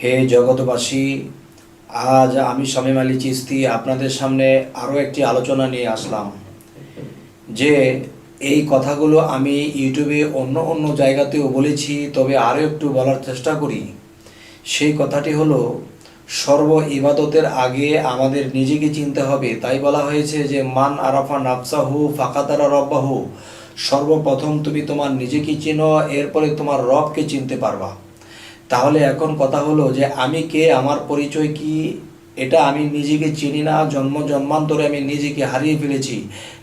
হে জগতবাসী, আজ আমি শামীম আলী চিশতি আপনাদের সামনে আরও একটি আলোচনা নিয়ে আসলাম। যে এই কথাগুলো আমি ইউটিউবে অন্য অন্য জায়গাতেও বলেছি, তবে আরও একটু বলার চেষ্টা করি। সেই কথাটি হলো, সর্ব ইবাদতের আগে আমাদের নিজেকে চিনতে হবে। তাই বলা হয়েছে যে মান আরাফা নাফসাহু ফাকাদারা রব্বাহু। সর্বপ্রথম তুমি তোমার নিজেকে চিনো, এরপরে তোমার রবকে চিনতে পারবা। তাহলে এখন কথা হলো যে আমি কে, আমার পরিচয় কি, এটা আমি নিজেকে চিনি না। জন্মান্তরে আমি নিজেকে হারিয়ে ফেলেছি।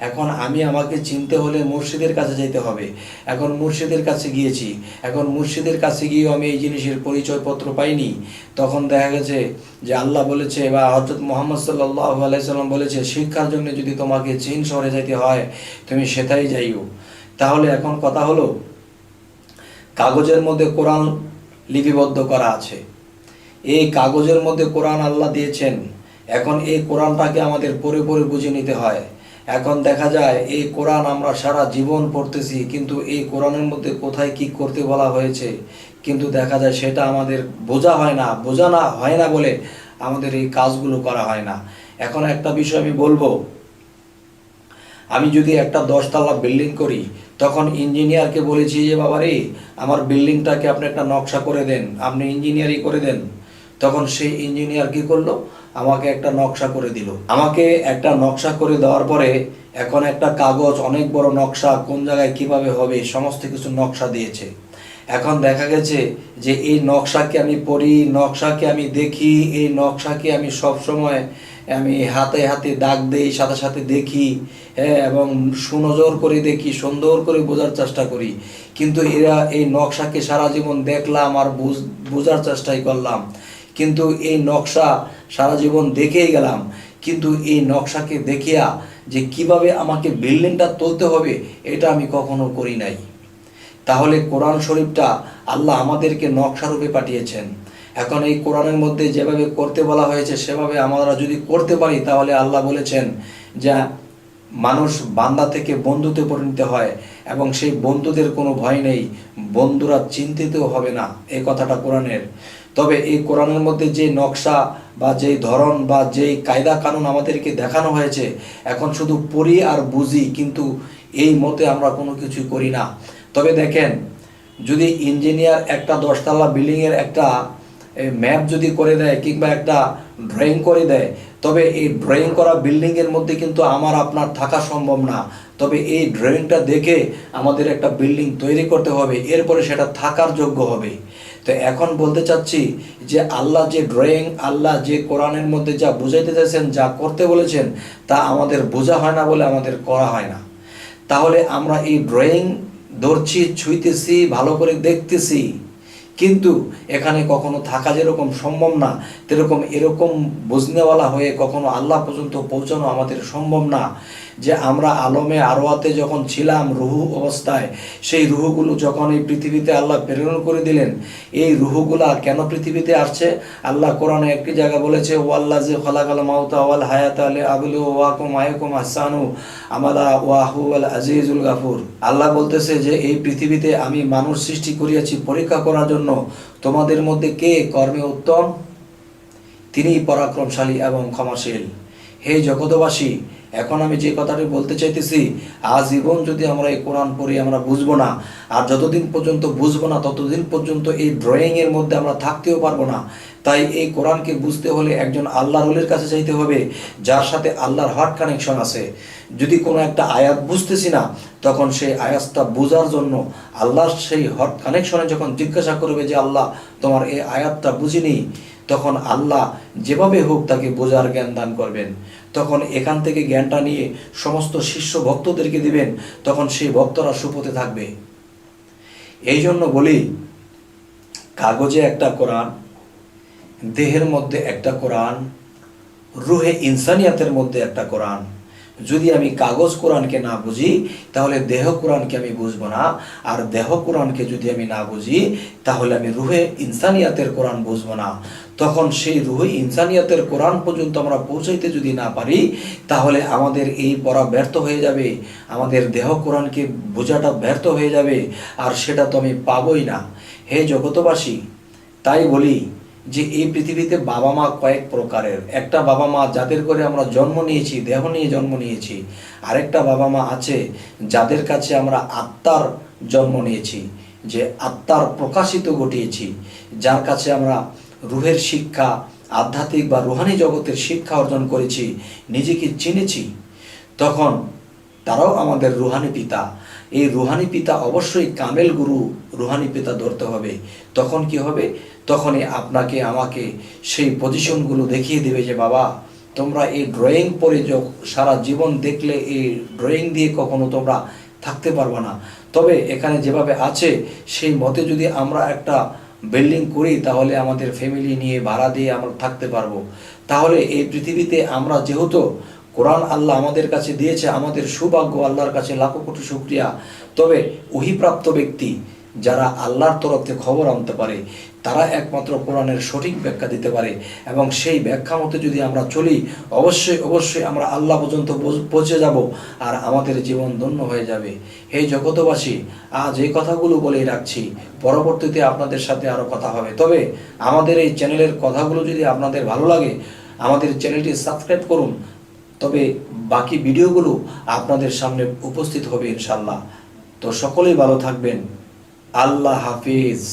এখন আমাকে চিনতে হলে মুর্শিদের কাছে যেতে হবে। এখন মুর্শিদের কাছে গিয়েছি, এখন মুর্শিদের কাছে গিয়েও আমি এই জিনিসের পরিচয়পত্র পাইনি। তখন দেখা গেছে যে আল্লাহ বলেছে বা হযরত মুহাম্মদ সাল্লাল্লাহু আলাইহি সাল্লাম বলেছে, শিক্ষার জন্য যদি তোমাকে চীন শহরে যেতে হয় তুমি সেটাই যাইও। তাহলে এখন কথা হলো, কাগজের মধ্যে কোরআন লিপিবদ্ধ করা আছে। এই কাগজের মধ্যে কোরআন আল্লাহ দিয়েছেন। এখন এই কোরআনটাকে আমাদের পড়ে পড়ে বুঝে নিতে হয়। এখন দেখা যায় এই কোরআন আমরা সারা জীবন পড়তেছি, কিন্তু এই কোরআনের মধ্যে কোথায় কি করতে বলা হয়েছে কিন্তু দেখা যায় সেটা আমাদের বোঝা হয় না বলে আমাদের এই কাজগুলো করা হয় না। এখন একটা বিষয় আমি বলবো, আমি যদি একটা 10 তলা বিল্ডিং করি, তখন ইঞ্জিনিয়ারকে বলেছি যে বাবা রে, আমার বিল্ডিংটাকে আপনি একটা নকশা করে দেন, আপনি ইঞ্জিনিয়ারই করে দেন। তখন সেই ইঞ্জিনিয়ার কি করলো, আমাকে একটা নকশা করে দিল। আমাকে একটা নকশা করে দেওয়ার পরে এখন একটা কাগজ, অনেক বড় নকশা, কোন জায়গায় কিভাবে হবে সমস্ত কিছু নকশা দিয়েছে। এখন দেখা গেছে যে এই নকশাকে আমি পড়ি, নকশাকে আমি দেখি, এই নকশাকে আমি সব সময় আমি হাতে হাতে দাগ দেই, সাথে সাথে দেখি, হ্যাঁ, এবং সুনজর করে দেখি, সুন্দর করে বোঝার চেষ্টা করি। কিন্তু এরা এই নকশাকে সারা জীবন দেখলাম আর বোঝার চেষ্টাই করলাম, কিন্তু এই নকশা সারা জীবন দেখেই গেলাম, কিন্তু এই নকশাকে দেখিয়া যে কিভাবে আমাকে বিল্ডিংটা তুলতে হবে এটা আমি কখনো করি নাই। তাহলে কোরআন শরীফটা আল্লাহ আমাদেরকে নকশারূপে পাঠিয়েছেন। এখন এই কোরআনের মধ্যে যেভাবে করতে বলা হয়েছে সেভাবে আমরা যদি করতে পারি, তাহলে আল্লাহ বলেছেন যে মানুষ বান্দা থেকে বন্ধুতে পরিণত হয় এবং সেই বন্ধুদের কোনো ভয় নেই, বন্ধুরা চিন্তিতও হবে না, এই কথাটা কোরআনের। তবে এই কোরআনের মধ্যে যে নকশা বা যেই ধরন বা যেই কায়দা কানুন আমাদেরকে দেখানো হয়েছে, এখন শুধু পড়ি আর বুঝি, কিন্তু এই মতে আমরা কোনো কিছুই করি না। তবে দেখেন, যদি ইঞ্জিনিয়ার একটা 10 তলা বিল্ডিংয়ের একটা ম্যাপ যদি করে দেয় কিংবা একটা ড্রয়িং করে দেয়, তবে এই ড্রয়িং করা বিল্ডিংয়ের মধ্যে কিন্তু আমার আপনার থাকা সম্ভব না। তবে এই ড্রয়িংটা দেখে আমাদের একটা বিল্ডিং তৈরি করতে হবে, এরপরে সেটা থাকার যোগ্য হবে। তো এখন বলতে চাচ্ছি যে আল্লাহ যে ড্রয়িং, আল্লাহ যে কোরআনের মধ্যে যা বুঝাইতে চাইছেন, যা করতে বলেছেন, তা আমাদের বোঝা হয় না বলে আমাদের করা হয় না। তাহলে আমরা এই ড্রয়িং ধরছি, ছুঁইতেছি, ভালো করে দেখতেছি, কিন্তু এখানে কখনো থাকা যেরকম সম্ভব না, এরকম বুঝনেওয়ালা হয়ে কখনো আল্লাহ পর্যন্ত পৌঁছানো আমাদের সম্ভব না। যে আমরা আলমে আরওয়াতে যখন ছিলাম রুহু অবস্থায়, সেই রুহুগুলো যখন এই পৃথিবীতে আল্লাহ প্রেরণ করে দিলেন, এই রুহুগুলা কেন পৃথিবীতে আসছে? আল্লাহ কোরআনে একটি জায়গা বলেছে, ওয়াল্লাযী খালাকাল মাউতা ওয়াল হায়াতা লিয়াবলুওয়াকুম আইয়ুকুম আহসানু আমালা ওয়া হুয়াল আজিজুল গাফুর। আল্লাহ বলতেছে যে এই পৃথিবীতে আমি মানুষ সৃষ্টি করিয়াছি পরীক্ষা করার জন্য, তোমাদের মধ্যে কে কর্মে উত্তম, তিনিই পরাক্রমশালী এবং ক্ষমাশীল। হে জগতবাসী, এখন আমি যে কথাটি বলতে চাইতেছি, আজীবন যদি আমরা এই কোরআন পড়ি আমরা বুঝবো না, আর যতদিন পর্যন্ত বুঝবো না ততদিন পর্যন্ত এই ড্রয়িংয়ের মধ্যে আমরা থাকতেও পারবো না। তাই এই কোরআনকে বুঝতে হলে একজন আল্লাহর ওলির কাছে যাইতে হবে, যার সাথে আল্লাহর হার্ট কানেকশন আছে। যদি কোনো একটা আয়াত বুঝতেছি না, তখন সেই আয়াতটা বোঝার জন্য আল্লাহর সেই হার্ট কানেকশনে যখন জিজ্ঞাসা করবে যে আল্লাহ তোমার এই আয়াতটা বুঝিনি, তখন আল্লাহ যেভাবে হোক তাকে বোঝার জ্ঞান দান করবেন। তখন এখান থেকে জ্ঞানটা নিয়ে সমস্ত শিষ্য ভক্তদেরকে দিবেন, তখন সেই ভক্তরা সুপথে থাকবে। এই জন্য বলি, কাগজে একটা কোরআন, দেহের মধ্যে একটা কোরআন, রুহে ইনসানিয়াতের মধ্যে একটা কোরআন। যদি আমি কাগজ কোরআনকে না বুঝি, তাহলে দেহ কোরআনকে আমি বুঝবো না, আর দেহ কোরআনকে যদি আমি না বুঝি, তাহলে আমি রুহে ইনসানিয়াতের কোরআন বুঝবো না। তখন সেই রুহে ইনসানিয়াতের কোরআন পর্যন্ত আমরা পৌঁছাইতে যদি না পারি, তাহলে আমাদের এই পড়া ব্যর্থ হয়ে যাবে, আমাদের দেহ কোরআনকে বোঝাটা ব্যর্থ হয়ে যাবে, আর সেটা তো আমি পাবই না। হে জগতবাসী, তাই বলি যে এই পৃথিবীতে বাবা মা কয়েক প্রকারের। একটা বাবা মা যাদের করে আমরা জন্ম নিয়েছি, দেহ নিয়ে জন্ম নিয়েছি। আরেকটা বাবা মা আছে যাদের কাছে আমরা আত্মার জন্ম নিয়েছি, যে আত্মার প্রকাশিত ঘটিয়েছি, যার কাছে আমরা রুহের শিক্ষা, আধ্যাত্মিক বা রুহানি জগতের শিক্ষা অর্জন করেছি, নিজেকে চিনেছি। তখন তারাও আমাদের রুহানি পিতা। এই রুহানি পিতা অবশ্যই কামেল গুরু রুহানি পিতা ধরতে হবে। তখন কি হবে? তখনই আপনাকে আমাকে সেই পজিশনগুলো দেখিয়ে দেবে যে বাবা, তোমরা এই ড্রয়িং পড়ে সারা জীবন দেখলে এই ড্রয়িং দিয়ে কখনো তোমরা থাকতে পারবে না। তবে এখানে যেভাবে আছে সেই মতে যদি আমরা একটা বিল্ডিং করি, তাহলে আমাদের ফ্যামিলি নিয়ে ভাড়া দিয়ে আমরা থাকতে পারবো। তাহলে এই পৃথিবীতে আমরা যেহেতু কোরআন আল্লাহ আমাদের কাছে দিয়েছে, আমাদের সৌভাগ্য, আল্লাহর কাছে লাখো কোটি শুকরিয়া। তবে ওহীপ্রাপ্ত ব্যক্তি যারা আল্লাহর তরফ থেকে খবর আনতে পারে, তারা একমাত্র কোরআনের সঠিক ব্যাখ্যা দিতে পারে। এবং সেই ব্যাখ্যা মতে যদি আমরা চলি, অবশ্যই অবশ্যই আমরা আল্লাহ পর্যন্ত পৌঁছে যাব, আর আমাদের জীবন ধন্য হয়ে যাবে। হে জগতবাসী, আজ এই কথাগুলো বলেই রাখছি, পরবর্তীতে আপনাদের সাথে আরও কথা হবে। তবে আমাদের এই চ্যানেলের কথাগুলো যদি আপনাদের ভালো লাগে, আমাদের চ্যানেলটি সাবস্ক্রাইব করুন। তবে বাকি ভিডিওগুলো আপনাদের সামনে উপস্থিত হবে ইনশাল্লাহ। তো সকলেই ভালো থাকবেন। আল্লাহ হাফিজ।